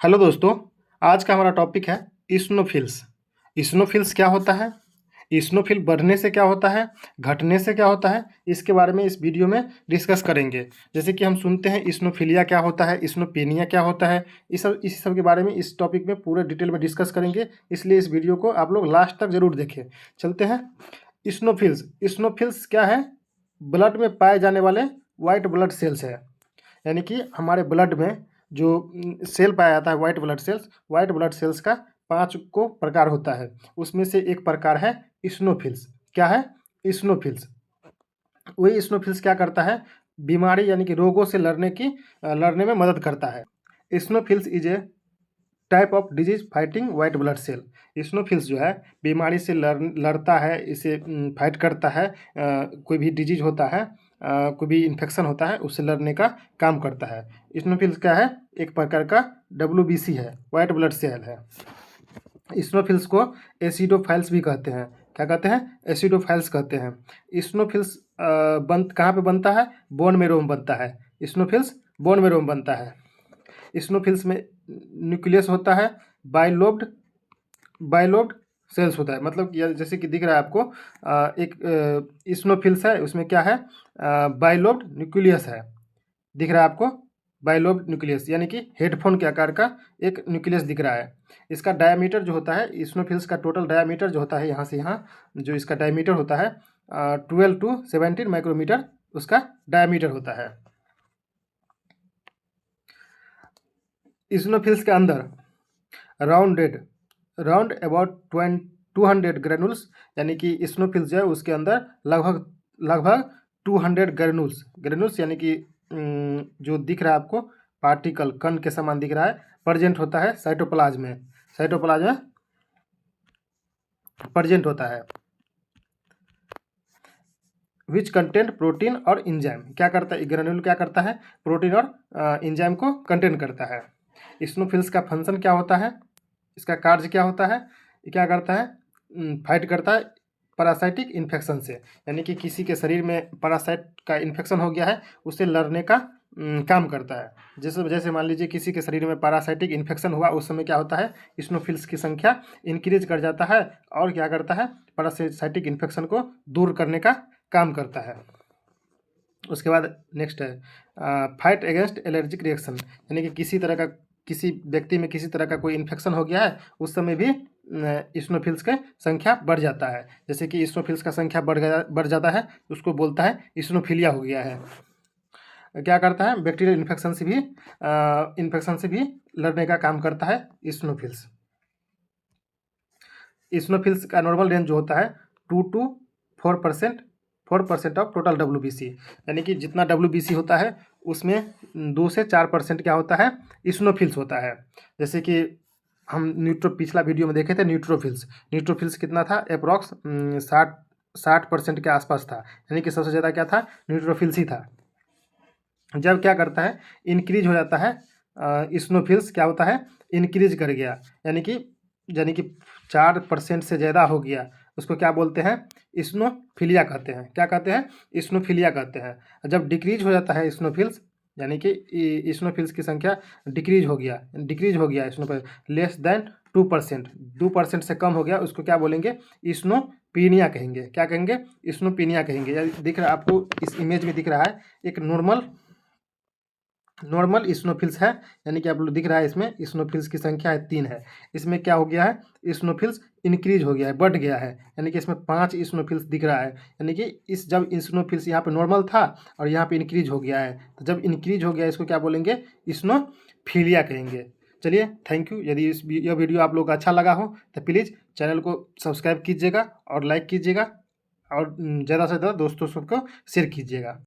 Hello दोस्तों, आज का हमारा टॉपिक है इस्नोफिल्स। इस्नोफिल्स क्या होता है, इस्नोफिल बढ़ने से क्या होता है, घटने से क्या होता है, इसके बारे में इस वीडियो में डिस्कस करेंगे। जैसे कि हम सुनते हैं इस्नोफिलिया क्या होता है, इस्नोपेनिया क्या होता है, इस सब के बारे में इस टॉपिक में पूरे डिटेल में डिस्कस करेंगे। इसलिए इस वीडियो को आप लोग लास्ट तक जरूर देखें। चलते हैं। इस्नोफिल्स इस्नोफिल्स क्या है? ब्लड में पाए जाने वाले वाइट ब्लड सेल्स है। यानी कि हमारे ब्लड में जो सेल पाया जाता है वाइट ब्लड सेल्स का 5 को प्रकार होता है। उसमें से एक प्रकार है इस्नोफिल्स। क्या है? इस्नोफिल्स। वही इस्नोफिल्स क्या करता है? बीमारी यानी कि रोगों से लड़ने में मदद करता है। Eosinophils is a type of disease fighting white blood cell. Eosinophils जो है बीमारी से लड़ता है, इसे फाइट करता है। कोई भी डिजीज होता है, कोई भी इन्फेक्शन होता है, उससे लड़ने का काम करता है। इस्नोफिल्स क्या है? एक प्रकार का WBC है, वाइट ब्लड सेल है। इस्नोफिल्स को एसिडोफाइल्स भी कहते हैं। क्या कहते हैं? एसिडोफाइल्स कहते हैं। इस्नोफिल्स कहाँ पे बनता है? बोन मेरो में बनता है। इस्नोफिल्स बोन मेरो में बनता है। इस्नोफिल्स में न्यूक्लियस होता है, बाइलोब्ड सेल्स होता है। मतलब जैसे कि दिख रहा है आपको, एक इस्नोफिल्स है, उसमें क्या है? बाइलोब्ड न्यूक्लियस है। दिख रहा है आपको? बाइलोब्ड न्यूक्लियस यानी कि हेडफोन के आकार का एक न्यूक्लियस दिख रहा है। इसका डायमीटर जो होता है, इस्नोफिल्स का टोटल डायमीटर जो होता है, यहाँ से यहाँ जो इसका डायमीटर होता है 12 to 17 माइक्रोमीटर उसका डायमीटर होता है। इस्नोफिल्स के अंदर राउंड अबाउट 200 ग्रेनुल्स, यानी कि इस्नोफिल्स जो है उसके अंदर लगभग 200 ग्रेनुल्स यानी कि जो दिख रहा है आपको पार्टिकल कण के समान दिख रहा है, प्रेजेंट होता है साइटोप्लाज्म में प्रेजेंट होता है। विच कंटेंट प्रोटीन और इंजाइम। क्या करता है ग्रेनुल? क्या करता है? प्रोटीन और इंजाइम को कंटेन करता है। इस्नोफिल्स का फंक्शन क्या होता है, इसका कार्य क्या होता है? ये क्या करता है? फाइट करता है पैरासाइटिक इन्फेक्शन से। यानी कि किसी के शरीर में पैरासाइट का इन्फेक्शन हो गया है, उससे लड़ने का काम करता है। जैसे मान लीजिए किसी के शरीर में पैरासाइटिक इन्फेक्शन हुआ, उस समय क्या होता है? इस्नोफिल्स की संख्या इंक्रीज कर जाता है और क्या करता है? पैरासाइटिक इन्फेक्शन को दूर करने का काम करता है। उसके बाद नेक्स्ट है फाइट अगेंस्ट एलर्जिक रिएक्शन। यानी कि किसी व्यक्ति में किसी तरह का कोई इन्फेक्शन हो गया है, उस समय भी इस्नोफिल्स के संख्या बढ़ जाता है। जैसे कि इस्नोफिल्स का संख्या बढ़ जाता है, उसको बोलता है इस्नोफिलिया हो गया है। क्या करता है? बैक्टीरियल इन्फेक्शन से भी लड़ने का काम करता है इस्नोफिल्स। इस्नोफिल्स का नॉर्मल रेंज जो होता है 2 to 4% ऑफ टोटल WBC। यानी कि जितना WBC होता है उसमें 2 से 4% क्या होता है? इस्नोफिल्स होता है। जैसे कि हम पिछला वीडियो में देखे थे न्यूट्रोफिल्स कितना था? अप्रॉक्स 60% के आसपास था। यानी कि सबसे ज़्यादा क्या था? न्यूट्रोफिल्स ही था। जब क्या करता है? इंक्रीज हो जाता है, इस्नोफिल्स क्या होता है? इंक्रीज कर गया, यानी कि 4% से ज़्यादा हो गया, उसको क्या बोलते हैं? इस्नोफिलिया कहते हैं। क्या कहते हैं? इस्नोफिलिया कहते हैं। जब डिक्रीज हो जाता है इस्नोफिल्स, यानी कि इस्नोफिल्स की संख्या डिक्रीज हो गया इस्नोफिल लेस देन 2% से कम हो गया, उसको क्या बोलेंगे? इस्नोपीनिया कहेंगे। क्या कहेंगे? इस्नोपीनिया कहेंगे। दिख रहा है आपको, इस इमेज में दिख रहा है एक नॉर्मल इस्नोफिल्स है। यानी कि आप लोग दिख रहा है इसमें इस्नोफिल्स की संख्या है 3 है। इसमें क्या हो गया है? इस्नोफिल्स इंक्रीज हो गया है, बढ़ गया है। यानी कि इसमें 5 इस्नोफिल्स दिख रहा है। यानी कि जब इस्नोफिल्स यहाँ पे नॉर्मल था और यहाँ पे इंक्रीज हो गया है, तो जब इंक्रीज हो गया इसको क्या बोलेंगे? इस्नोफिलिया कहेंगे। चलिए, थैंक यू। यदि यह वीडियो आप लोग को अच्छा लगा हो तो प्लीज़ चैनल को सब्सक्राइब कीजिएगा और लाइक कीजिएगा और ज़्यादा से ज़्यादा दोस्तों सबको शेयर कीजिएगा।